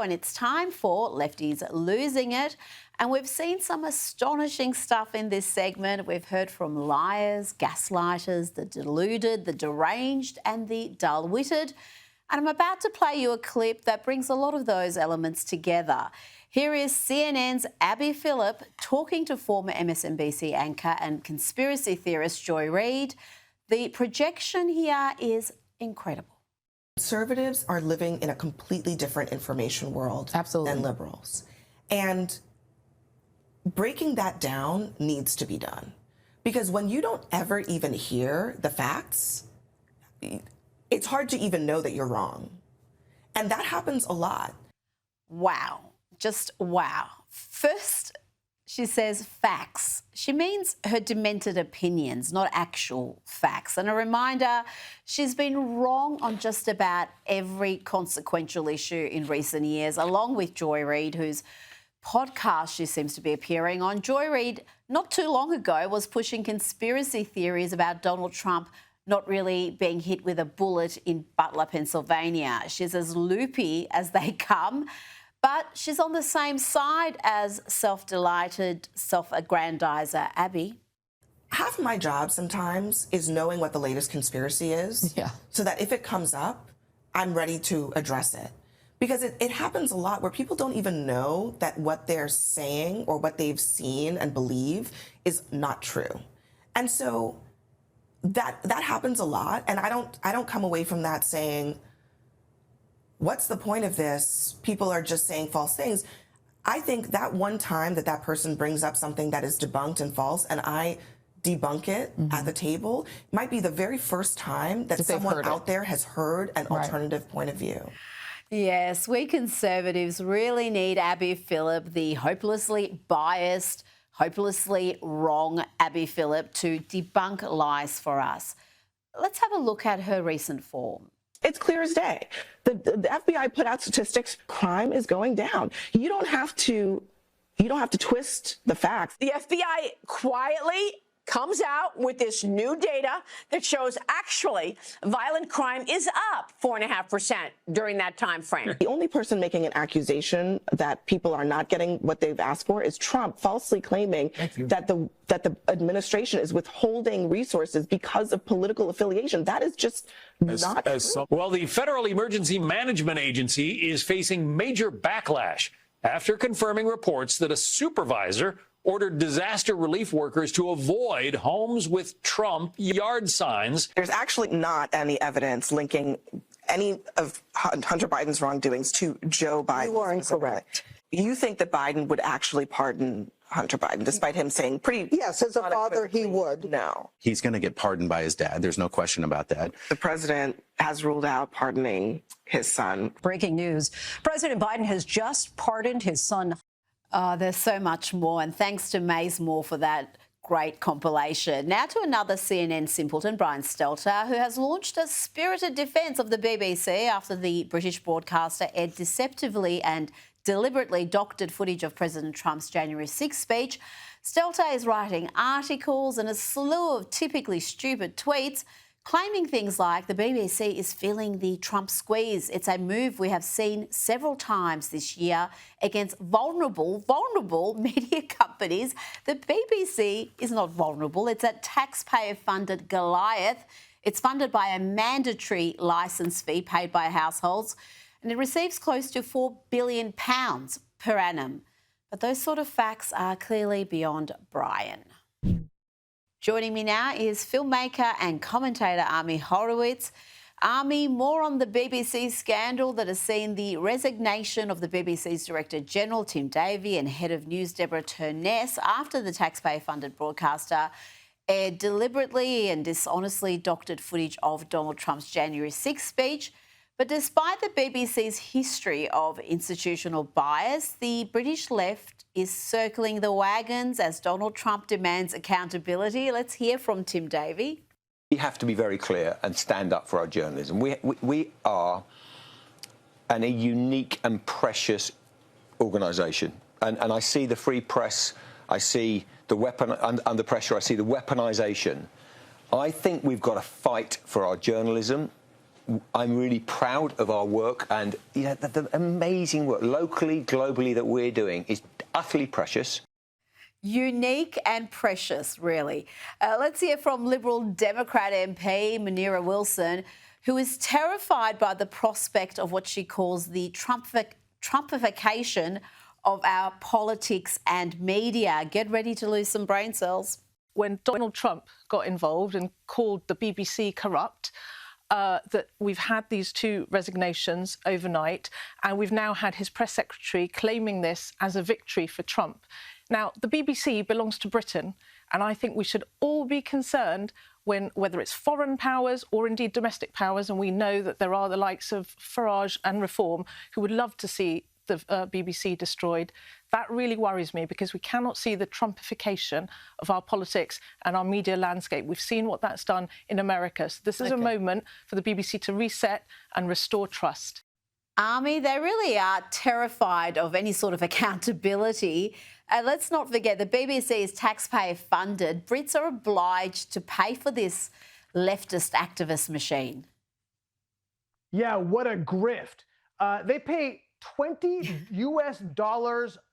And it's time for Lefties Losing It. And we've seen some astonishing stuff in this segment. We've heard from liars, gaslighters, the deluded, the deranged and the dull-witted. And I'm about to play you a clip that brings a lot of those elements together. Here is CNN's Abby Phillip talking to former MSNBC anchor and conspiracy theorist Joy Reid. The projection here is incredible. Conservatives are living in a completely different information world than liberals. And breaking that down needs to be done. Because when you don't ever even hear the facts, it's hard to even know that you're wrong. And that happens a lot. Wow. Just wow. First, she says facts. She means her demented opinions, not actual facts. And a reminder, she's been wrong on just about every consequential issue in recent years, along with Joy Reid, whose podcast she seems to be appearing on. Joy Reid, not too long ago, was pushing conspiracy theories about Donald Trump not really being hit with a bullet in Butler, Pennsylvania. She's as loopy as they come. But she's on the same side as self-delighted, self-aggrandizer Abby. Half of my job sometimes is knowing what the latest conspiracy is, so that if it comes up, I'm ready to address it. Because it happens a lot where people don't even know that what they're saying or what they've seen and believe is not true. And so that happens a lot, and I don't come away from that saying, what's the point of this? People are just saying false things. I think that one time that person brings up something that is debunked and false, and I debunk it at the table, might be the very first time that someone out there has heard an alternative point of view. Yes, we Conservatives really need Abby Phillip, the hopelessly biased, hopelessly wrong Abby Phillip, to debunk lies for us. Let's have a look at her recent form. It's clear as day. The FBI put out statistics. Crime is going down. You don't have to twist the facts. The FBI quietly comes out with this new data that shows actually violent crime is up 4.5% during that time frame. The only person making an accusation that people are not getting what they've asked for is Trump, falsely claiming that the administration is withholding resources because of political affiliation. That is just not true. Well, the Federal Emergency Management Agency is facing major backlash after confirming reports that a supervisor ordered disaster relief workers to avoid homes with Trump yard signs. There's actually not any evidence linking any of Hunter Biden's wrongdoings to Joe Biden. You are incorrect. You think that Biden would actually pardon Hunter Biden, despite him saying pretty... Yes, as a father, he would. No. He's going to get pardoned by his dad. There's no question about that. The president has ruled out pardoning his son. Breaking news. President Biden has just pardoned his son. Oh, there's so much more, and thanks to Maze Moore for that great compilation. Now to another CNN simpleton, Brian Stelter, who has launched a spirited defence of the BBC after the British broadcaster aired deceptively and deliberately doctored footage of President Trump's January 6th speech. Stelter is writing articles and a slew of typically stupid tweets claiming things like the BBC is feeling the Trump squeeze. It's a move we have seen several times this year against vulnerable media companies. The BBC is not vulnerable. It's a taxpayer-funded Goliath. It's funded by a mandatory licence fee paid by households, and it receives close to £4 billion per annum. But those sort of facts are clearly beyond Brian. Joining me now is filmmaker and commentator Ami Horowitz. Ami, more on the BBC scandal that has seen the resignation of the BBC's Director General Tim Davie and Head of News Deborah Turness after the taxpayer-funded broadcaster aired deliberately and dishonestly doctored footage of Donald Trump's January 6th speech. But despite the BBC's history of institutional bias, the British left is circling the wagons as Donald Trump demands accountability. Let's hear from Tim Davie. We have to be very clear and stand up for our journalism. We are a unique and precious organisation. And I see the free press, I see the weapon under pressure, I see the weaponisation. I think we've got to fight for our journalism. I'm really proud of our work, and the amazing work locally, globally that we're doing is utterly precious. Unique and precious, really. Let's hear from Liberal Democrat MP Munira Wilson, who is terrified by the prospect of what she calls the Trumpification of our politics and media. Get ready to lose some brain cells. When Donald Trump got involved and called the BBC corrupt, that we've had these 2 resignations overnight, and we've now had his press secretary claiming this as a victory for Trump. Now, the BBC belongs to Britain, and I think we should all be concerned whether it's foreign powers or indeed domestic powers, and we know that there are the likes of Farage and Reform who would love to see the BBC destroyed. That really worries me, because we cannot see the Trumpification of our politics and our media landscape. We've seen what that's done in America. So this is a moment for the BBC to reset and restore trust. Army, they really are terrified of any sort of accountability. And let's not forget, the BBC is taxpayer funded. Brits are obliged to pay for this leftist activist machine. Yeah, what a grift. They pay $20 US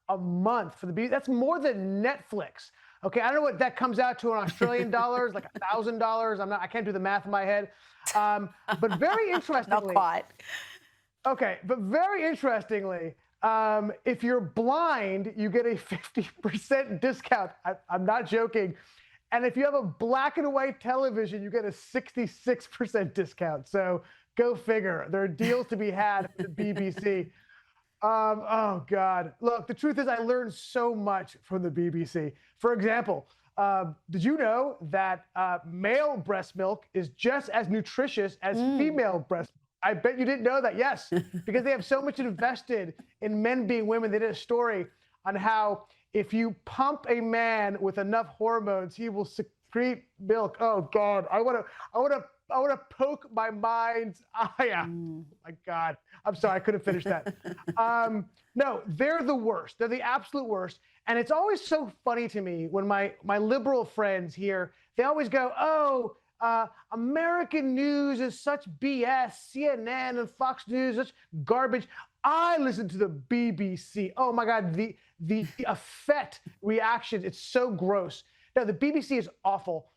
a month for the BBC. That's more than Netflix. Okay, I don't know what that comes out to in Australian dollars, like $1,000. I can't do the math in my head. But very interestingly, not quite. Okay, but very interestingly, if you're blind, you get a 50% discount. I'm not joking. And if you have a black and white television, you get a 66% discount. So go figure. There are deals to be had at the BBC. Oh, God. Look, the truth is I learned so much from the BBC. For example, did you know that male breast milk is just as nutritious as female breast milk? I bet you didn't know that. Yes, because they have so much invested in men being women. They did a story on how if you pump a man with enough hormones, he will secrete milk. Oh, God. I want to poke my mind's eye out. Oh, my God. I'm sorry. I couldn't finish that. No, they're the worst. They're the absolute worst. And it's always so funny to me when my liberal friends here, they always go, American news is such BS. CNN and Fox News is garbage. I listen to the BBC. Oh, my God. The effect reaction, it's so gross. No, the BBC is awful.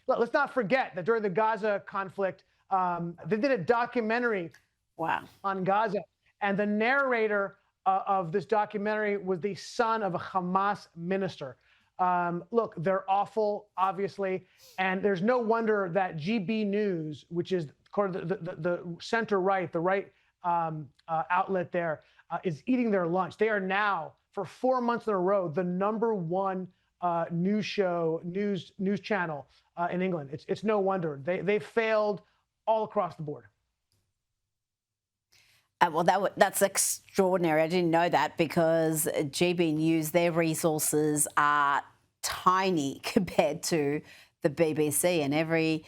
Let's not forget that during the Gaza conflict, they did a documentary on Gaza, and the narrator of this documentary was the son of a Hamas minister. Look, they're awful, obviously, and there's no wonder that GB News, which is the center-right, the right outlet there, is eating their lunch. They are now, for 4 months in a row, the #1 news channel in England. It's no wonder. They failed all across the board. Well, that's extraordinary. I didn't know that, because GB News, their resources are tiny compared to the BBC, and every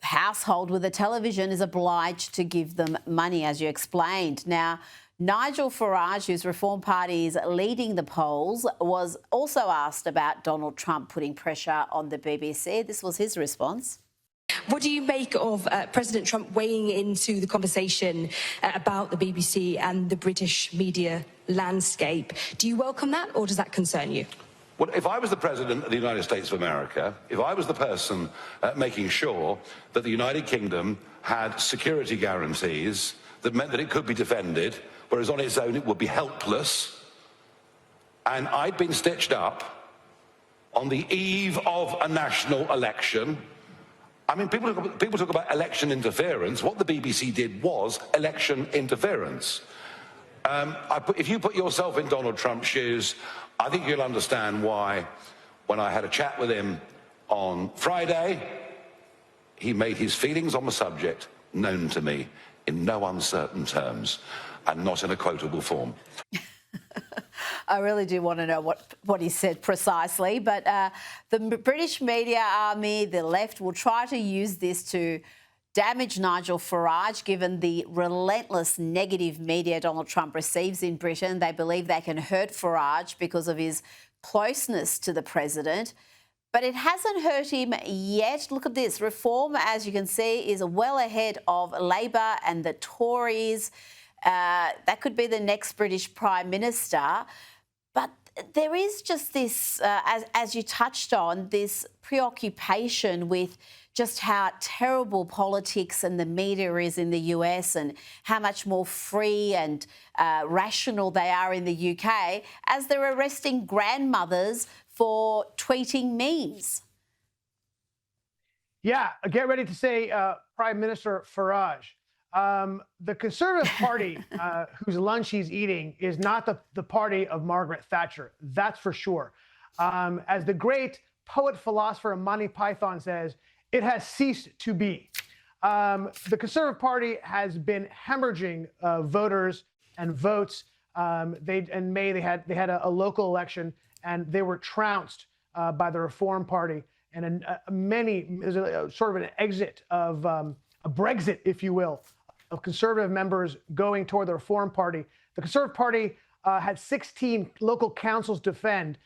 household with a television is obliged to give them money, as you explained. Now, Nigel Farage, whose Reform Party is leading the polls, was also asked about Donald Trump putting pressure on the BBC. This was his response. What do you make of President Trump weighing into the conversation about the BBC and the British media landscape? Do you welcome that, or does that concern you? Well, if I was the President of the United States of America, if I was the person making sure that the United Kingdom had security guarantees that meant that it could be defended, whereas on its own it would be helpless, and I'd been stitched up on the eve of a national election. I mean, people talk about election interference. What the BBC did was election interference. If you put yourself in Donald Trump's shoes, I think you'll understand why, when I had a chat with him on Friday, he made his feelings on the subject known to me in no uncertain terms and not in a quotable form. I really do want to know what he said precisely, but the British media army, the left, will try to use this to damage Nigel Farage, given the relentless negative media Donald Trump receives in Britain. They believe they can hurt Farage because of his closeness to the president. But it hasn't hurt him yet. Look at this. Reform, as you can see, is well ahead of Labor and the Tories. That could be the next British Prime Minister. But there is just this, as you touched on, this preoccupation with just how terrible politics and the media is in the US and how much more free and rational they are in the UK, as they're arresting grandmothers for tweeting memes. Yeah, get ready to say Prime Minister Farage. The Conservative Party, whose lunch he's eating, is not the party of Margaret Thatcher. That's for sure. As the great poet-philosopher Monty Python says, it has ceased to be. The Conservative Party has been hemorrhaging voters and votes. In May they had a local election, and they were trounced by the Reform Party. And there's a sort of an exit of a Brexit, if you will, of Conservative members going toward the Reform Party. The Conservative Party had 16 local councils to defend.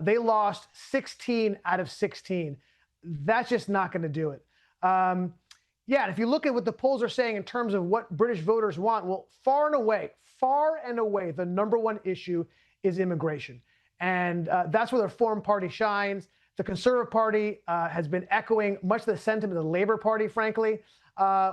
They lost 16 out of 16. That's just not going to do it. Yeah, and if you look at what the polls are saying in terms of what British voters want, well, far and away, the number one issue is immigration. And that's where the Reform Party shines. The Conservative Party has been echoing much of the sentiment of the Labour Party, frankly,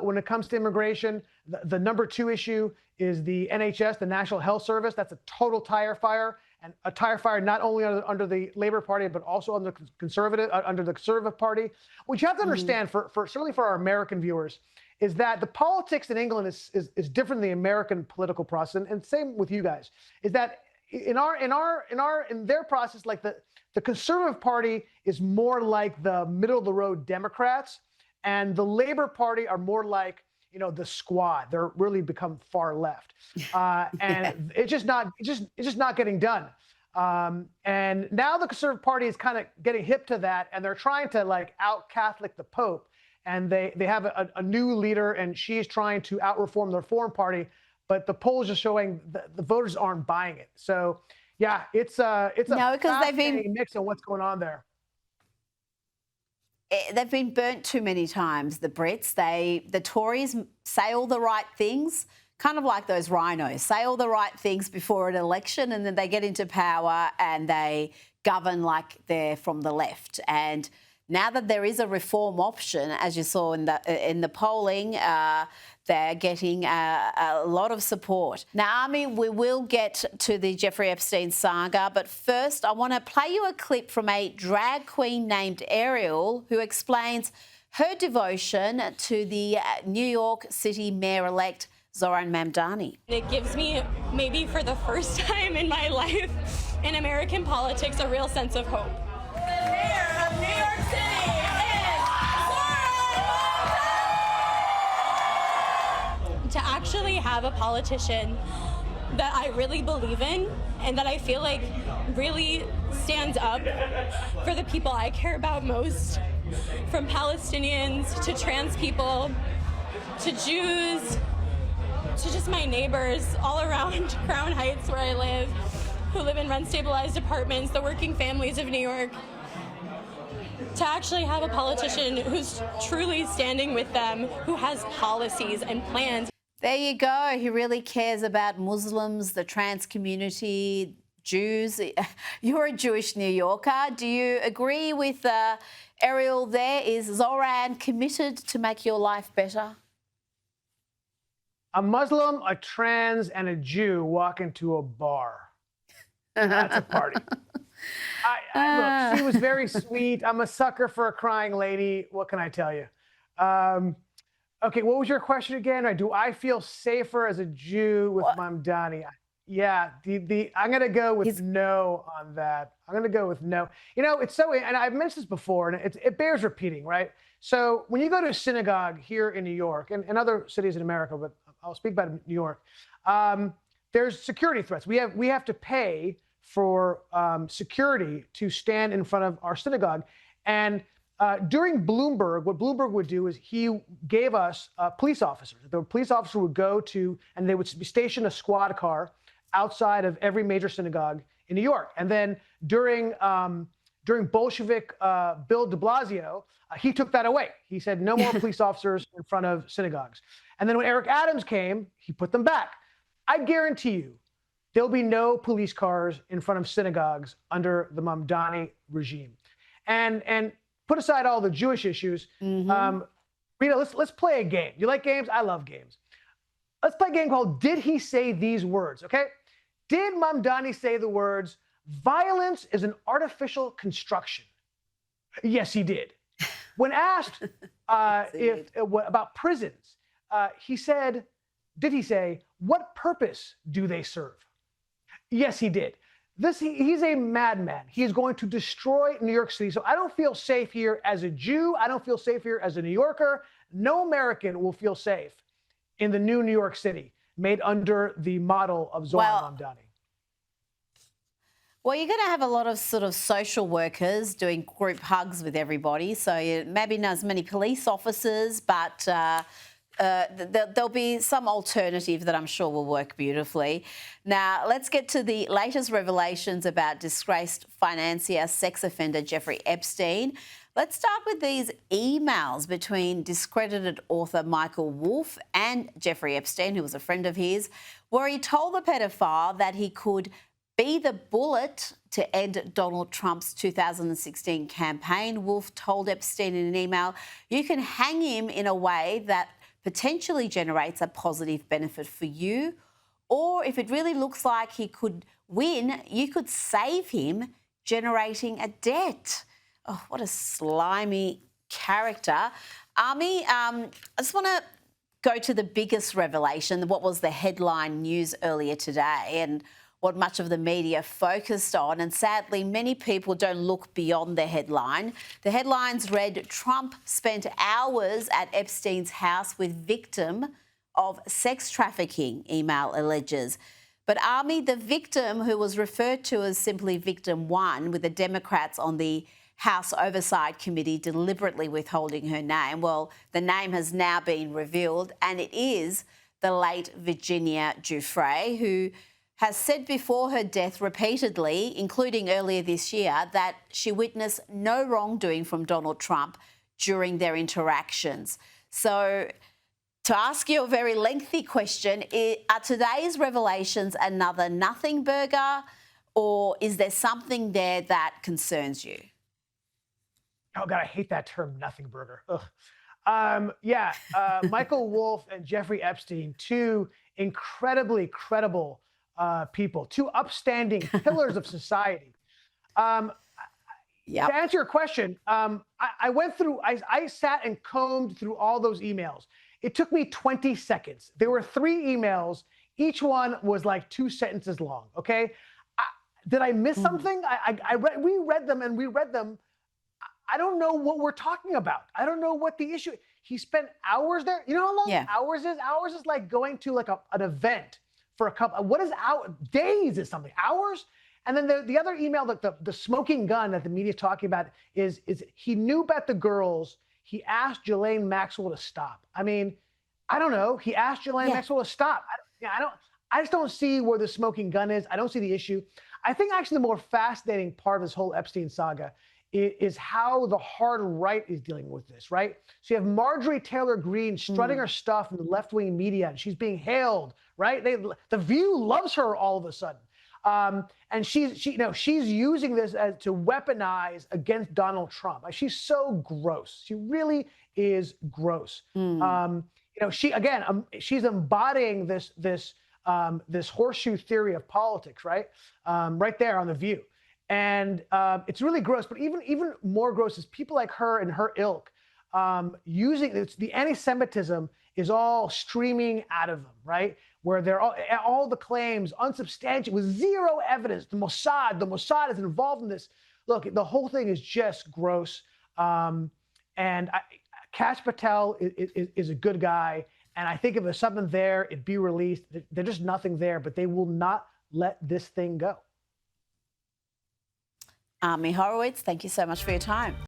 when it comes to immigration. The number two issue is the NHS, the National Health Service. That's a total tire fire, and a tire fire not only under the Labour Party, but also under the Conservative Party. What you have to understand, certainly for our American viewers, is that the politics in England is different than the American political process, and same with you guys. Is that in their process, like the Conservative Party is more like the middle of the road Democrats, and the Labour Party are more like, you know, the Squad. They're really become far left, and it's just not getting done. And now the Conservative Party is kind of getting hip to that, and they're trying to like out Catholic the Pope, and they have a new leader, and she's trying to out reform the Reform Party. But the polls are showing the voters aren't buying it. So, yeah, it's a fascinating mix of what's going on there. They've been burnt too many times, the Brits. The Tories say all the right things, kind of like those rhinos, say all the right things before an election, and then they get into power and they govern like they're from the left. And now that there is a reform option, as you saw in the polling, they're getting a lot of support. Now, Ami, we will get to the Jeffrey Epstein saga, but first I want to play you a clip from a drag queen named Ariel who explains her devotion to the New York City Mayor-elect Zohran Mamdani. It gives me, maybe for the first time in my life in American politics, a real sense of hope. The mayor of New York City is Zohran. To actually have a politician that I really believe in and that I feel like really stands up for the people I care about most, from Palestinians to trans people to Jews to just my neighbors all around Crown Heights where I live, who live in rent-stabilized apartments, the working families of New York. To actually have a politician who's truly standing with them, who has policies and plans. There you go. He really cares about Muslims, the trans community, Jews. You're a Jewish New Yorker. Do you agree with Ariel there? Is Zohran committed to make your life better? A Muslim, a trans, and a Jew walk into a bar. That's a party. Look, she was very sweet. I'm a sucker for a crying lady. What can I tell you? Okay, what was your question again? Do I feel safer as a Jew with Mamdani? Yeah, I'm going to go with no on that. I'm going to go with no. You know, it's so, and I've mentioned this before, and it bears repeating, right? So when you go to a synagogue here in New York and other cities in America, but I'll speak about New York, there's security threats. We have to pay for security to stand in front of our synagogue. And during Bloomberg, what Bloomberg would do is he gave us police officers. The police officer would go to, and they would station a squad car outside of every major synagogue in New York. And then during during Bolshevik Bill de Blasio, he took that away. He said no more police officers in front of synagogues. And then when Eric Adams came, he put them back. I guarantee you, there'll be no police cars in front of synagogues under the Mamdani regime. And put aside all the Jewish issues, Rita, let's play a game. You like games? I love games. Let's play a game called Did He Say These Words, okay? Did Mamdani say the words, violence is an artificial construction? Yes, he did. When asked about prisons, did he say, what purpose do they serve? Yes, he did. He's a madman. He is going to destroy New York City. So I don't feel safe here as a Jew. I don't feel safe here as a New Yorker. No American will feel safe in the new New York City made under the model of Zohar Mamdani. Well, you're going to have a lot of sort of social workers doing group hugs with everybody. So maybe not as many police officers, but there'll be some alternative that I'm sure will work beautifully. Now, let's get to the latest revelations about disgraced financier, sex offender Jeffrey Epstein. Let's start with these emails between discredited author Michael Wolff and Jeffrey Epstein, who was a friend of his, where he told the pedophile that he could be the bullet to end Donald Trump's 2016 campaign. Wolff told Epstein in an email, you can hang him in a way that potentially generates a positive benefit for you, or if it really looks like he could win, you could save him, generating a debt. Oh, what a slimy character. Army, I just want to go to the biggest revelation, what was the headline news earlier today and what much of the media focused on. And sadly, many people don't look beyond the headline. The headlines read, Trump spent hours at Epstein's house with victim of sex trafficking, email alleges. But Army, the victim, who was referred to as simply Victim 1, with the Democrats on the House Oversight Committee deliberately withholding her name, well, the name has now been revealed, and it is the late Virginia Giuffre, who has said before her death repeatedly, including earlier this year, that she witnessed no wrongdoing from Donald Trump during their interactions. So to ask you a very lengthy question, are today's revelations another nothing burger, or is there something there that concerns you? Oh, God, I hate that term, nothing burger. Michael Wolff and Jeffrey Epstein, two incredibly credible people, two upstanding pillars of society. To answer your question, I went through, I sat and combed through all those emails. It took me 20 seconds. There were 3 emails. Each one was like 2 sentences long, okay? Did I miss something? We read them. I don't know what we're talking about. I don't know what the issue is. He spent hours there. You know how long hours is? Hours is like going to like an event for a couple. What is days is something. Hours? And then the other email that the smoking gun that the media is talking about is he knew about the girls. He asked Ghislaine Maxwell to stop. I mean, I don't know. He asked Ghislaine Maxwell to stop. I just don't see where the smoking gun is. I don't see the issue. I think actually the more fascinating part of this whole Epstein saga is how the hard right is dealing with this, right? So you have Marjorie Taylor Greene strutting her stuff in the left-wing media, and she's being hailed, right? The View loves her all of a sudden. And she's using this to weaponize against Donald Trump. She's so gross. She really is gross. She's embodying this horseshoe theory of politics, right? Right there on The View. And it's really gross, but even more gross is people like her and her ilk using the anti-Semitism is all streaming out of them, right? Where they're all the claims unsubstantiated with zero evidence. The Mossad is involved in this. Look, the whole thing is just gross. Kash Patel is a good guy, and I think if there's something there, it'd be released. There's just nothing there, but they will not let this thing go. Armie Horowitz, thank you so much for your time.